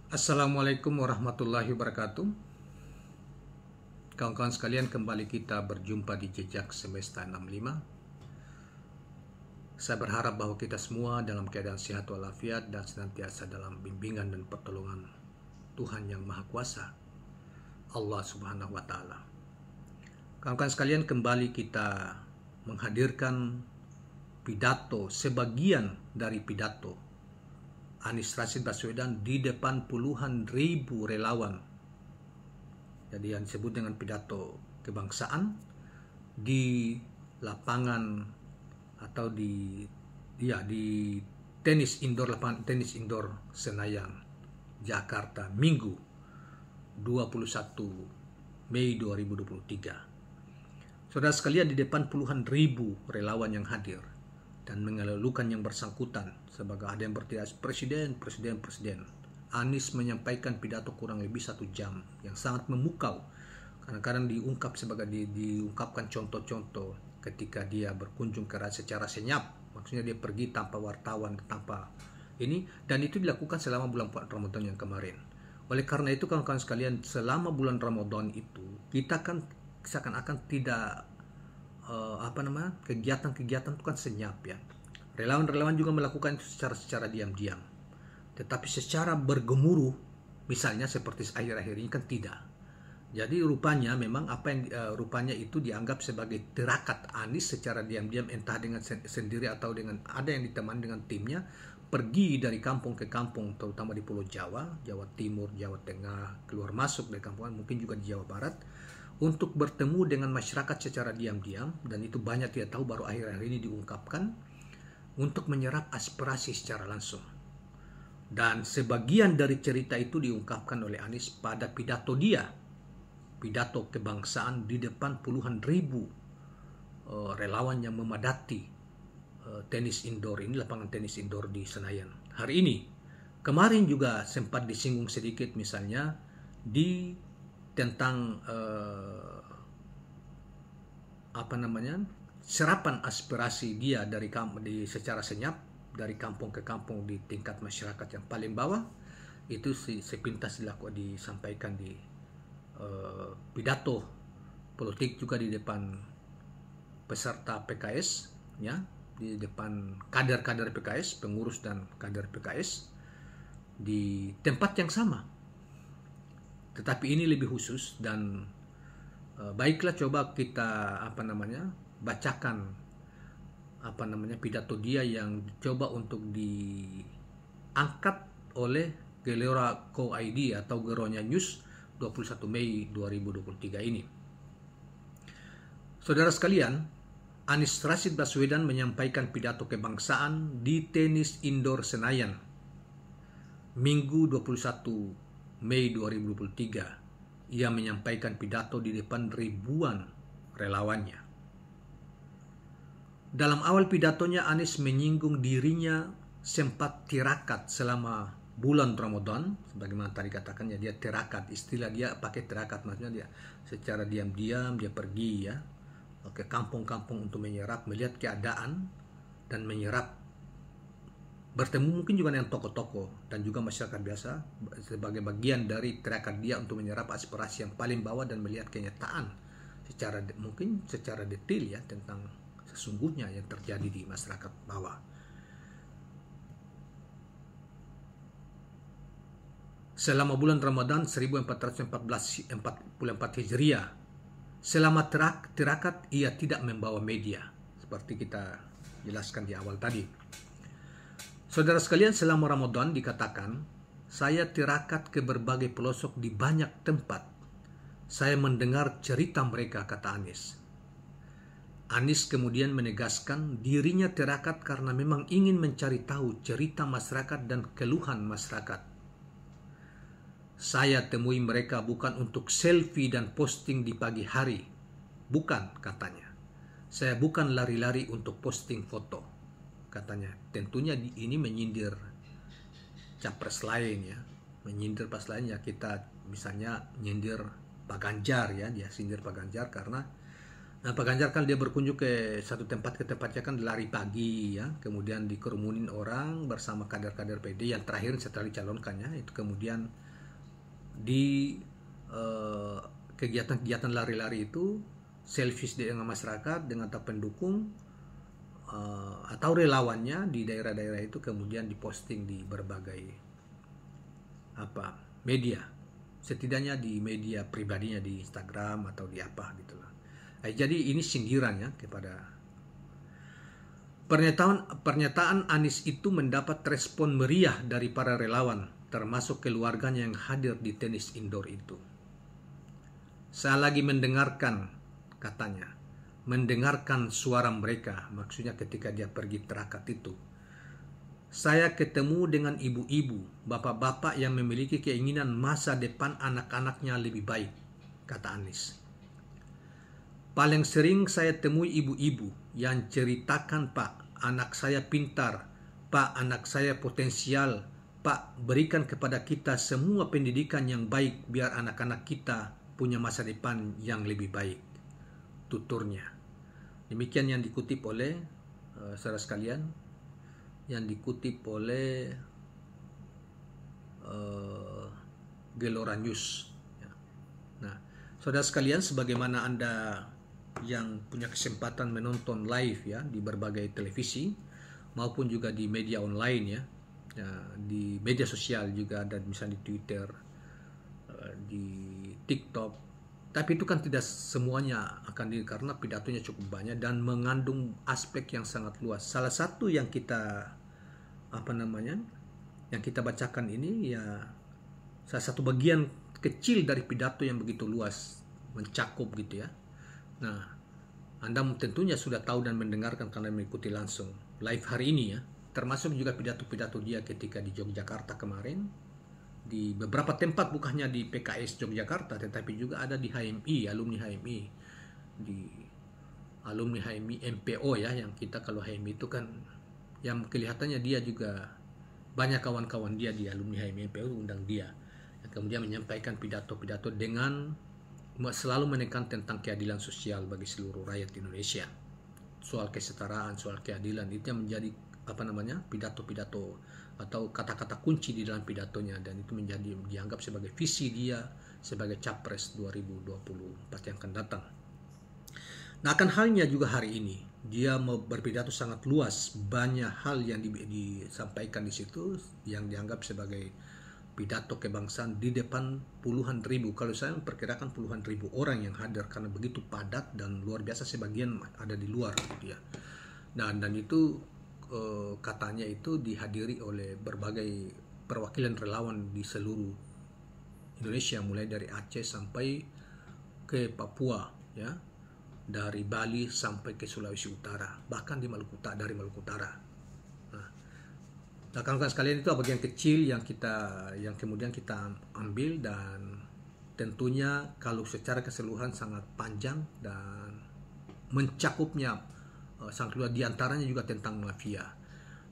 Assalamualaikum warahmatullahi wabarakatuh. Kawan-kawan sekalian, kembali kita berjumpa di Jejak Semesta 65. Saya berharap bahwa kita semua dalam keadaan sehat walafiat dan senantiasa dalam bimbingan dan pertolongan Tuhan Yang Maha Kuasa, Allah Subhanahu wa Ta'ala. Kawan-kawan sekalian, kembali kita menghadirkan pidato, sebagian dari pidato Anies Rashid Baswedan di depan puluhan ribu relawan. Jadi yang disebut dengan pidato kebangsaan di lapangan atau di tenis indoor, lapangan tenis indoor Senayan, Jakarta, Minggu 21 Mei 2023. Saudara sekalian, di depan puluhan ribu relawan yang hadir dan mengeluhkan yang bersangkutan sebagai ada yang berteriak presiden. Anies menyampaikan pidato kurang lebih 1 jam yang sangat memukau. Kadang-kadang diungkapkan contoh-contoh ketika dia berkunjung ke rakyat secara senyap. Maksudnya dia pergi tanpa wartawan, tanpa ini, dan itu dilakukan selama bulan Ramadan yang kemarin. Oleh karena itu, kawan-kawan sekalian, selama bulan Ramadan itu kita kan seakan-akan tidak kegiatan-kegiatan itu kan senyap ya. Relawan-relawan juga melakukan itu secara diam-diam. Tetapi secara bergemuruh, misalnya seperti akhir-akhir ini kan tidak. Jadi rupanya memang rupanya itu dianggap sebagai tirakat Anies secara diam-diam, entah dengan sendiri atau dengan ada yang ditemani dengan timnya, pergi dari kampung ke kampung, terutama di Pulau Jawa, Jawa Timur, Jawa Tengah, keluar masuk dari kampungan, mungkin juga di Jawa Barat, untuk bertemu dengan masyarakat secara diam-diam, dan itu banyak tidak tahu, baru akhir-akhir ini diungkapkan untuk menyerap aspirasi secara langsung. Dan sebagian dari cerita itu diungkapkan oleh Anies pada pidato kebangsaan di depan puluhan ribu relawan yang memadati tenis indoor ini, lapangan tenis indoor di Senayan hari ini. Kemarin juga sempat disinggung sedikit misalnya tentang serapan aspirasi dia secara senyap dari kampung ke kampung di tingkat masyarakat yang paling bawah. Itu sepintas disampaikan di pidato politik juga di depan peserta PKS ya, di depan kader-kader PKS, pengurus dan kader PKS di tempat yang sama. Tetapi ini lebih khusus dan baiklah coba kita bacakan pidato dia yang coba untuk diangkat oleh Gelora Co.id atau Geronya News 21 Mei 2023 ini. Saudara sekalian, Anies Rashid Baswedan menyampaikan pidato kebangsaan di tenis indoor Senayan Minggu 21 Mei 2023. Ia menyampaikan pidato di depan ribuan relawannya. Dalam awal pidatonya, Anies menyinggung dirinya sempat tirakat selama bulan Ramadan. Sebagaimana tadi katakan ya, dia tirakat, istilah dia pakai tirakat, maksudnya dia secara diam-diam dia pergi ya ke kampung-kampung untuk melihat keadaan dan bertemu mungkin juga dengan tokoh-tokoh dan juga masyarakat biasa sebagai bagian dari tirakat dia untuk menyerap aspirasi yang paling bawah dan melihat kenyataan secara detail ya tentang sesungguhnya yang terjadi di masyarakat bawah. Selama bulan Ramadan 1444 Hijriah, selama tirakat ia tidak membawa media, seperti kita jelaskan di awal tadi. Saudara sekalian, selama Ramadan dikatakan, saya tirakat ke berbagai pelosok di banyak tempat. Saya mendengar cerita mereka, kata Anies. Anies kemudian menegaskan dirinya tirakat karena memang ingin mencari tahu cerita masyarakat dan keluhan masyarakat. Saya temui mereka bukan untuk selfie dan posting di pagi hari. Bukan, katanya. Saya bukan lari-lari untuk posting foto, katanya. Tentunya ini menyindir capres lain ya. Menyindir pas lain ya, kita misalnya nyindir Pak Ganjar ya. Dia sindir Pak Ganjar karena Nah, Pak Ganjar kan dia berkunjung ke satu tempat ke tempatnya kan lari pagi ya, kemudian dikerumunin orang bersama kader-kader PD yang terakhir setelah dicalonkannya itu kemudian di eh, kegiatan-kegiatan lari-lari itu selfies dengan masyarakat dengan pendukung atau relawannya di daerah-daerah itu kemudian diposting di berbagai media, setidaknya di media pribadinya di Instagram atau di apa gitulah. Jadi ini sindiran ya kepada pernyataan Anies itu mendapat respon meriah dari para relawan termasuk keluarganya yang hadir di tenis indoor itu. Saya lagi mendengarkan, katanya, mendengarkan suara mereka, maksudnya ketika dia pergi terakat itu. Saya ketemu dengan ibu-ibu, bapak-bapak yang memiliki keinginan masa depan anak-anaknya lebih baik, kata Anies. Paling sering saya temui ibu-ibu yang ceritakan, Pak, anak saya pintar, Pak, anak saya potensial, Pak, berikan kepada kita semua pendidikan yang baik biar anak-anak kita punya masa depan yang lebih baik, tuturnya. Demikian yang dikutip oleh saudara sekalian, yang dikutip oleh Gelora News. Nah, saudara sekalian, sebagaimana Anda yang punya kesempatan menonton live ya di berbagai televisi maupun juga di media online ya, di media sosial juga ada, misalnya di Twitter, di TikTok. Tapi itu kan tidak semuanya akan karena pidatonya cukup banyak dan mengandung aspek yang sangat luas. Salah satu yang kita yang kita bacakan ini ya salah satu bagian kecil dari pidato yang begitu luas, mencakup gitu ya. Nah, Anda tentunya sudah tahu dan mendengarkan karena mengikuti langsung live hari ini ya, termasuk juga pidato-pidato dia ketika di Yogyakarta kemarin, di beberapa tempat, bukannya di PKS Yogyakarta tetapi juga ada di HMI, alumni HMI, di alumni HMI MPO ya, yang kita kalau HMI itu kan yang kelihatannya dia juga banyak kawan-kawan dia di alumni HMI MPO undang dia, yang kemudian menyampaikan pidato-pidato dengan selalu menekan tentang keadilan sosial bagi seluruh rakyat Indonesia, soal kesetaraan, soal keadilan, itu yang menjadi pidato-pidato atau kata-kata kunci di dalam pidatonya, dan itu menjadi dianggap sebagai visi dia sebagai capres 2024 yang akan datang. Nah, akan halnya juga hari ini dia mau berpidato sangat luas, banyak hal yang disampaikan di situ yang dianggap sebagai pidato kebangsaan di depan puluhan ribu, kalau saya memperkirakan puluhan ribu orang yang hadir karena begitu padat dan luar biasa, sebagian ada di luar gitu ya. Dan itu katanya itu dihadiri oleh berbagai perwakilan relawan di seluruh Indonesia, mulai dari Aceh sampai ke Papua ya, dari Bali sampai ke Sulawesi Utara, bahkan dari Maluku Utara. Nah, kawan-kawan sekalian, itu bagian kecil yang kemudian kita ambil, dan tentunya kalau secara keseluruhan sangat panjang dan mencakupnya sangat luas, diantaranya juga tentang mafia.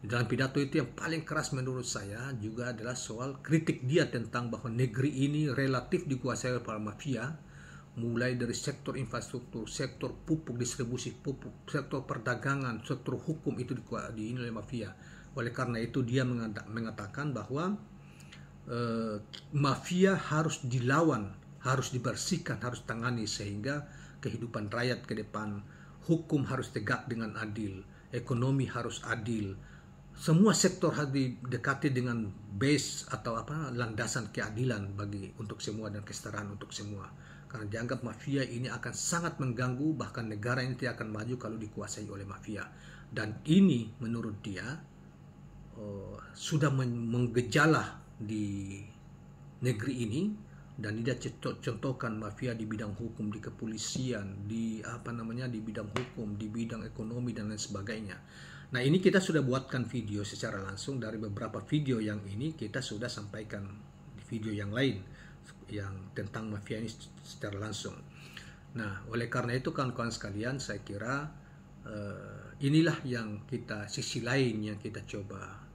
Di dalam pidato itu yang paling keras menurut saya juga adalah soal kritik dia tentang bahwa negeri ini relatif dikuasai oleh para mafia, mulai dari sektor infrastruktur, sektor pupuk, distribusi pupuk, sektor perdagangan, sektor hukum itu diinginkan oleh mafia. Oleh karena itu dia mengatakan bahwa mafia harus dilawan, harus dibersihkan, harus tangani, sehingga kehidupan rakyat ke depan, hukum harus tegak dengan adil, ekonomi harus adil, semua sektor harus didekati dengan base atau landasan keadilan untuk semua dan kesetaraan untuk semua. Karena dianggap mafia ini akan sangat mengganggu, bahkan negara ini tidak akan maju kalau dikuasai oleh mafia. Dan ini menurut dia sudah menggejala di negeri ini, dan dia contohkan mafia di bidang hukum, di kepolisian, di bidang hukum, di bidang ekonomi dan lain sebagainya. Nah, ini kita sudah buatkan video secara langsung. Dari beberapa video yang ini kita sudah sampaikan di video yang lain yang tentang mafia ini secara langsung. Nah, oleh karena itu kawan-kawan sekalian, saya kira inilah yang sisi lain yang kita coba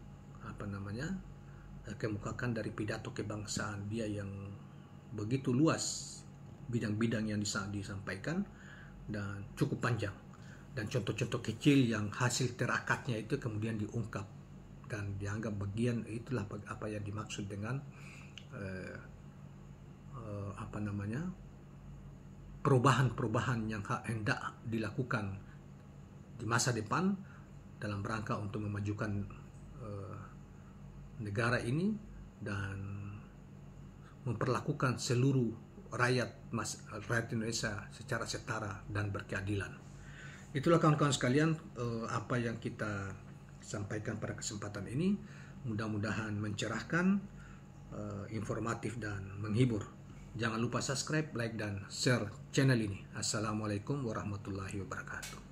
kemukakan dari pidato kebangsaan dia yang begitu luas bidang-bidang yang disampaikan. dan cukup panjang, dan contoh-contoh kecil yang hasil terakatnya itu kemudian diungkap dan dianggap bagian itulah apa yang dimaksud dengan perubahan-perubahan yang hendak dilakukan di masa depan dalam rangka untuk memajukan negara ini dan memperlakukan seluruh rakyat Indonesia secara setara dan berkeadilan. Itulah kawan-kawan sekalian apa yang kita sampaikan pada kesempatan ini. Mudah-mudahan mencerahkan, informatif dan menghibur. Jangan lupa subscribe, like, dan share channel ini. Assalamualaikum warahmatullahi wabarakatuh.